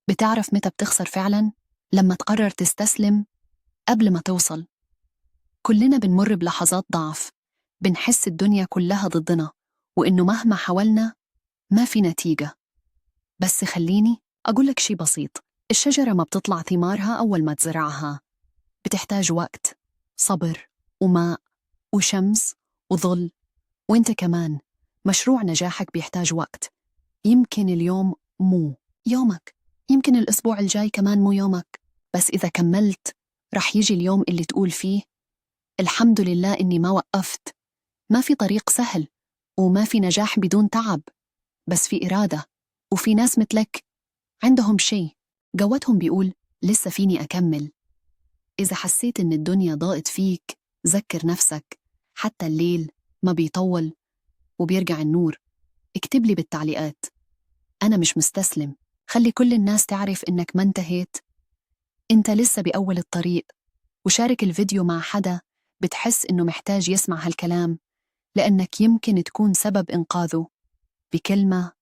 بتعرف متى بتخسر فعلاً؟ لما تقرر تستسلم قبل ما توصل. كلنا بنمر بلحظات ضعف، بنحس الدنيا كلها ضدنا وإنه مهما حاولنا ما في نتيجة. بس خليني أقولك شي بسيط، الشجرة ما بتطلع ثمارها أول ما تزرعها، بتحتاج وقت، صبر وماء وشمس وظل. وإنت كمان مشروع نجاحك بيحتاج وقت. يمكن اليوم مو يومك، يمكن الأسبوع الجاي كمان مو يومك، بس إذا كملت رح يجي اليوم اللي تقول فيه الحمد لله إني ما وقفت. ما في طريق سهل وما في نجاح بدون تعب، بس في إرادة. وفي ناس مثلك عندهم شيء قوتهم بيقول لسه فيني أكمل. إذا حسيت إن الدنيا ضاقت فيك ذكر نفسك حتى الليل ما بيطول وبيرجع النور. اكتب لي بالتعليقات أنا مش مستسلم، خلي كل الناس تعرف إنك ما انتهيت، إنت لسه بأول الطريق. وشارك الفيديو مع حدا بتحس إنه محتاج يسمع هالكلام، لأنك يمكن تكون سبب إنقاذه بكلمة